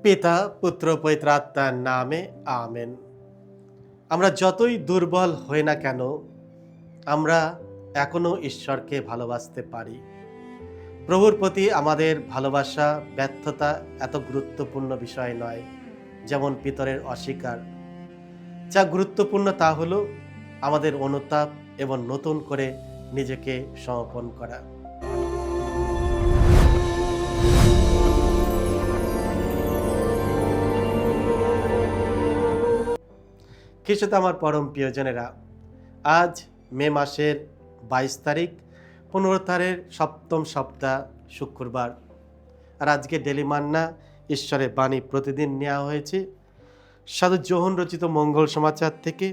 পিতা পুত্র পবিত্র আত্মার নামে আমেন। আমরা যতই দুর্বল হই না কেন, আমরা এখনো ঈশ্বরকে ভালোবাসতে পারি। প্রভুর প্রতি আমাদের ভালোবাসা ব্যর্থতা এত গুরুত্বপূর্ণ বিষয় নয়, যেমন পিতরের অস্বীকার। যা গুরুত্বপূর্ণ তা হলো আমাদের অনুতাপ এবং নতুন করে নিজেকে সমর্পণ করা। খ্রিস্টতে আমার পরম প্রিয়জনেরা, আজ মে মাসের 22 তারিখ, পুনরুদ্ধারের সপ্তম সপ্তাহ, শুক্রবার। আর আজকে ডেলি মান্না ঈশ্বরের বাণী প্রতিদিন নেওয়া হয়েছে সাধু যোহন রচিত মঙ্গল সমাচার থেকে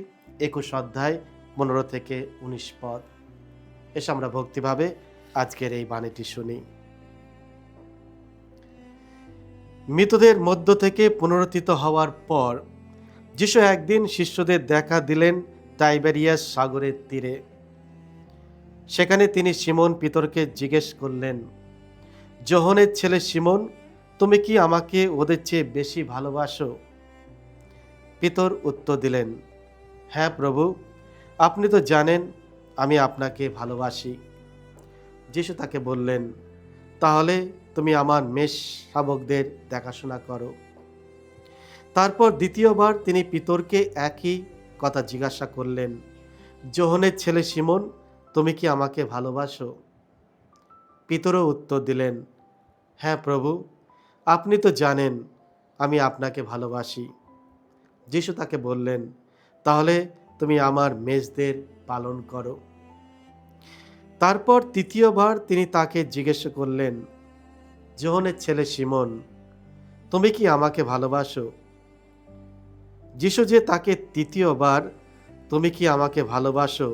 21 অধ্যায় 15 থেকে 19 পদ। এসে আমরা ভক্তিভাবে আজকের এই বাণীটি শুনি। মৃতদের মধ্য থেকে পুনরুত্থিত হওয়ার পর যিশু একদিন শিষ্যদের দেখা দিলেন টাইবেরিয়াস সাগরের তীরে। সেখানে তিনি সিমন পিতরকে জিজ্ঞেস করলেন, যোহনের ছেলে সিমন, তুমি কি আমাকে ওদের চেয়ে বেশি ভালোবাসো? পিতর উত্তর দিলেন, হ্যাঁ প্রভু, আপনি তো জানেন আমি আপনাকে ভালোবাসি। যিশু তাকে বললেন, তাহলে তুমি আমার মেষ শাবকদের দেখাশোনা করো। তারপর দ্বিতীয়বার তিনি পিতরকে একই কথা জিজ্ঞাসা করলেন, যোহনের ছেলে সিমন, তুমি কি আমাকে ভালোবাসো? পিতরও উত্তর দিলেন, হ্যাঁ প্রভু, আপনি তো জানেন আমি আপনাকে ভালোবাসি। যিশু তাকে বললেন, তাহলে তুমি আমার মেষদের পালন করো। তারপর তৃতীয়বার তিনি তাকে জিজ্ঞেস করলেন, যোহনের ছেলে সিমন, তুমি কি আমাকে ভালোবাসো? যিশু যে তাকে তৃতীয়বার তুমি কি আমাকে ভালোবাসো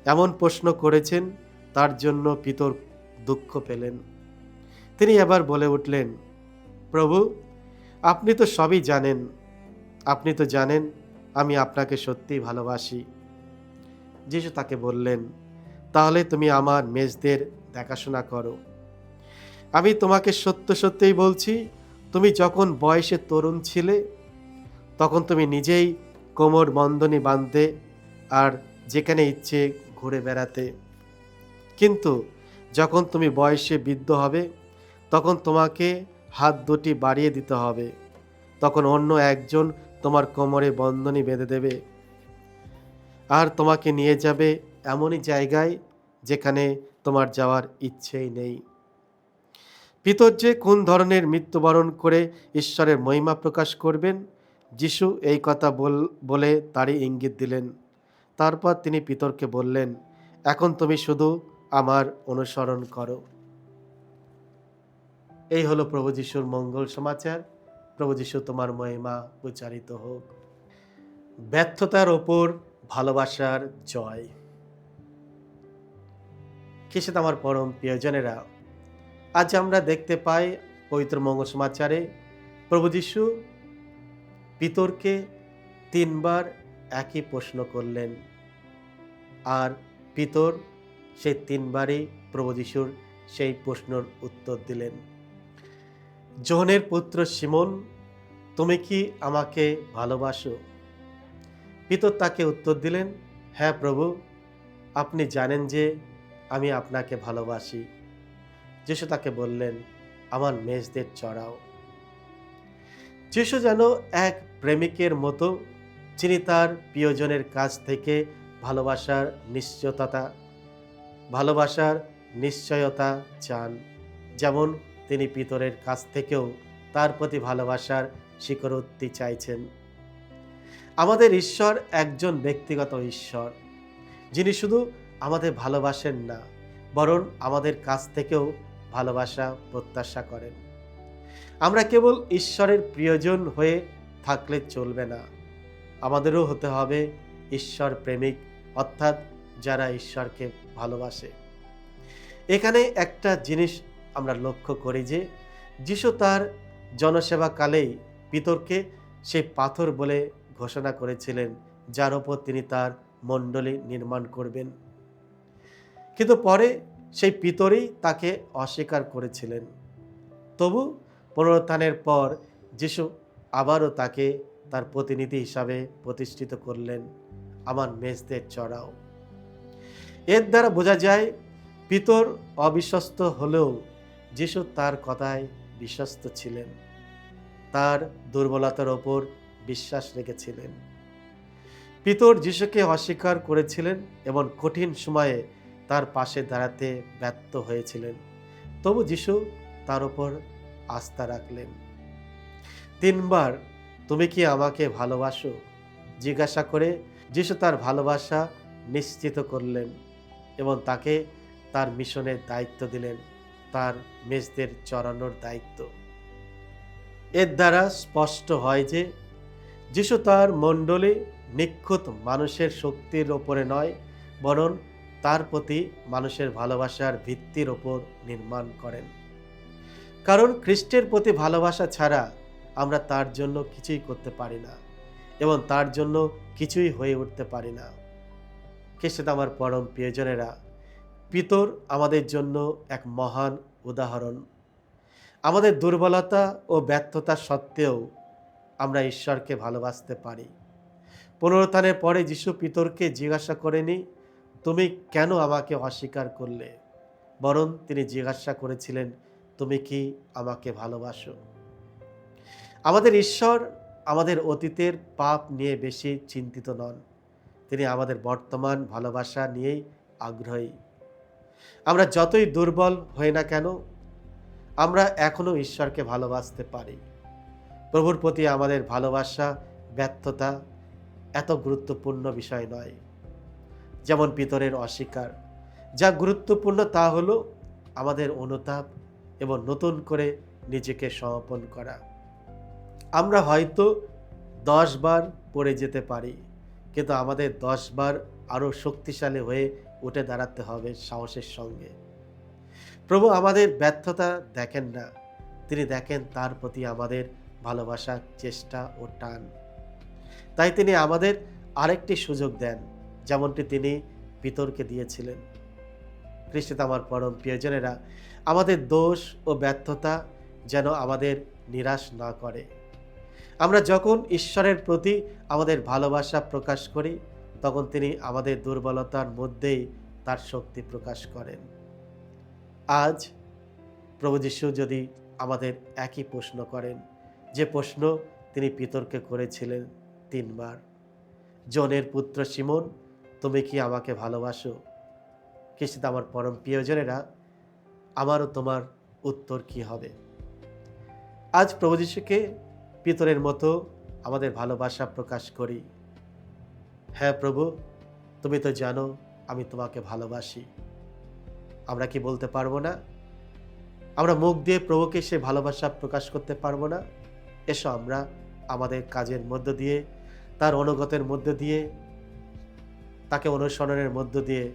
এমন প্রশ্ন করেছেন, তার জন্য পিতর দুঃখ পেলেন। তিনি এবার বলে উঠলেন, প্রভু, আপনি তো সবই জানেন, আপনি তো জানেন আমি আপনাকে সত্যিই ভালোবাসি। যিশু তাকে বললেন, তাহলে তুমি আমার মেষদের দেখাশোনা করো। আমি তোমাকে সত্য সত্যিই বলছি, তুমি যখন বয়সে তরুণ ছিলে তখন তুমি নিজেই কোমর বন্ধনী বাঁধতে আর যেখানে ইচ্ছে ঘুরে বেড়াতে। কিন্তু যখন তুমি বয়সে বৃদ্ধ হবে তখন তোমাকে হাত দুটি বাড়িয়ে দিতে হবে। তখন অন্য একজন তোমার কোমরে বন্ধনী বেঁধে দেবে আর তোমাকে নিয়ে যাবে এমনই জায়গায় যেখানে তোমার যাওয়ার ইচ্ছেই নেই। পিতর যে কোন ধরনের মৃত্যুবরণ করে ঈশ্বরের মহিমা প্রকাশ করবেন, যিশু এই কথা বলে তারই ইঙ্গিত দিলেন। তারপর তিনি পিতরকে বললেন, এখন তুমি শুধু আমার অনুসরণ করো। এই হলো প্রভু যিশুর মঙ্গল সমাচার। প্রভু যিশু তোমার মহিমা উচ্চারিত হোক। ব্যর্থতার ওপর ভালোবাসার জয়। খ্রিস্ট আমার পরম প্রিয়জনেরা, আজ আমরা দেখতে পাই পবিত্র মঙ্গল সমাচারে প্রভু যিশু পিতরকে 3 বার একই প্রশ্ন করলেন, আর পিতর সেই 3 বারই প্রভু যিশুর সেই প্রশ্নের উত্তর দিলেন। যোহনের পুত্র সিমন, তুমি কি আমাকে ভালোবাসো? পিতর তাকে উত্তর দিলেন, হ্যাঁ প্রভু, আপনি জানেন যে আমি আপনাকে ভালোবাসি। যিশু তাকে বললেন, আমার মেষদের চড়াও। যিশু যেন এক প্রেমিকের মতো, যিনি তার প্রিয়জনের কাছ থেকে ভালোবাসার নিশ্চয়তা চান, যেমন তিনি পিতরের কাছ থেকেও তার প্রতি ভালোবাসার স্বীকারোক্তি চাইছেন। আমাদের ঈশ্বর একজন ব্যক্তিগত ঈশ্বর, যিনি শুধু আমাদের ভালোবাসেন না, বরং আমাদের কাছ থেকেও ভালোবাসা প্রত্যাশা করেন। আমরা কেবল ঈশ্বরের প্রিয়জন হয়ে থাকলে চলবে না, আমাদেরও হতে হবে ঈশ্বর প্রেমিক, অর্থাৎ যারা ঈশ্বরকে ভালোবাসে। এখানে একটা জিনিস আমরা লক্ষ্য করি যে যিশু তার জনসেবা কালেই পিতরকে সেই পাথর বলে ঘোষণা করেছিলেন, যার ওপর তিনি তার মণ্ডলী নির্মাণ করবেন। কিন্তু পরে সেই পিতরই তাকে অস্বীকার করেছিলেন। তবু পুনরুত্থানের পর যিশু আবারও তাকে তার প্রতিনিধি হিসাবে প্রতিষ্ঠিত করলেন, আমার মেজদের চড়াও। এর দ্বারা বোঝা যায় পিতর অবিশ্বস্ত হলেও যিশু তার কথায় বিশ্বস্ত ছিলেন, তার দুর্বলতার ওপর বিশ্বাস রেখেছিলেন। পিতর যিশুকে অস্বীকার করেছিলেন এবং কঠিন সময়ে তার পাশে দাঁড়াতে ব্যর্থ হয়েছিলেন, তবু যিশু তার উপর আস্থা রাখলেন। 3 বার তুমি কি আমাকে ভালোবাসো জিজ্ঞাসা করে যিশু তার ভালোবাসা নিশ্চিত করলেন এবং তাকে তার মিশনের দায়িত্ব দিলেন, তার মেজদের চড়ানোর দায়িত্ব। এর দ্বারা স্পষ্ট হয় যে যিশু তার মণ্ডলী নিখুঁত মানুষের শক্তির ওপরে নয়, বরং তার প্রতি মানুষের ভালোবাসার ভিত্তির ওপর নির্মাণ করেন। কারণ খ্রিস্টের প্রতি ভালোবাসা ছাড়া আমরা তার জন্য কিছুই করতে পারি না এবং তার জন্য কিছুই হয়ে উঠতে পারি না। খ্রিস্টে আমার পরম প্রিয়জনেরা, পিতর আমাদের জন্য এক মহান উদাহরণ। আমাদের দুর্বলতা ও ব্যর্থতা সত্ত্বেও আমরা ঈশ্বরকে ভালোবাসতে পারি। পুনরুত্থানের পরে যিশু পিতরকে জিজ্ঞাসা করেনি, তুমি কেন আমাকে অস্বীকার করলে, বরং তিনি জিজ্ঞাসা করেছিলেন, তুমি কি আমাকে ভালোবাসো? আমাদের ঈশ্বর আমাদের অতীতের পাপ নিয়ে বেশি চিন্তিত নন, তিনি আমাদের বর্তমান ভালোবাসা নিয়েই আগ্রহী। আমরা যতই দুর্বল হই না কেন, আমরা এখনো ঈশ্বরকে ভালোবাসতে পারি। প্রভুর প্রতি আমাদের ভালোবাসা ব্যর্থতা এত গুরুত্বপূর্ণ বিষয় নয় যেমন পিতরের অস্বীকার। যা গুরুত্বপূর্ণ তা হলো আমাদের অনুতাপ এবং নতুন করে নিজেকে সমর্পণ করা। আমরা হয়তো 10 বার পড়ে যেতে পারি, কিন্তু আমাদের 10 বার আরও শক্তিশালী হয়ে উঠে দাঁড়াতে হবে সাহসের সঙ্গে। প্রভু আমাদের ব্যর্থতা দেখেন না, তিনি দেখেন তার প্রতি আমাদের ভালোবাসার চেষ্টা ও টান। তাই তিনি আমাদের আরেকটি সুযোগ দেন, যেমনটি তিনি পিতরকে দিয়েছিলেন। খ্রিস্টে আমার পরম প্রিয়জনেরা, আমাদের দোষ ও ব্যর্থতা যেন আমাদের নিরাশ না করে। আমরা যখন ঈশ্বরের প্রতি আমাদের ভালোবাসা প্রকাশ করি, তখন তিনি আমাদের দুর্বলতার মধ্যেই তার শক্তি প্রকাশ করেন। আজ প্রভু যীশু যদি আমাদের একই প্রশ্ন করেন, যে প্রশ্ন তিনি পিতরকে করেছিলেন 3 বার, জনের পুত্র শিমন, তুমি কি আমাকে ভালোবাসো? খ্রিস্টে আমার পরম প্রিয়জনেরা, আমারও তোমার উত্তর কি হবে? আজ প্রভু যীশুকে পিতরের মতো আমাদের ভালোবাসা প্রকাশ করি। হ্যাঁ প্রভু, তুমি তো জানো আমি তোমাকে ভালোবাসি। আমরা কি বলতে পারবো না? আমরা মুখ দিয়ে প্রভুকে সে ভালোবাসা প্রকাশ করতে পারবো না? এসো আমরা আমাদের কাজের মধ্য দিয়ে, তার অনুগতের মধ্য দিয়ে, তাকে অনুসরণের মধ্য দিয়ে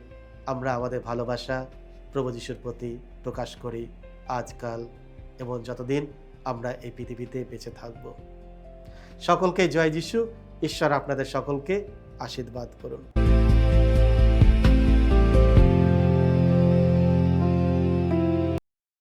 আমরা আমাদের ভালোবাসা প্রভু যীশুর প্রতি প্রকাশ করি আজকাল এবং যতদিন আমরা এই পৃথিবীতে বেঁচে থাকব। সকলকে জয় যীশু। ঈশ্বর আপনাদের সকলকে আশীর্বাদ করুন।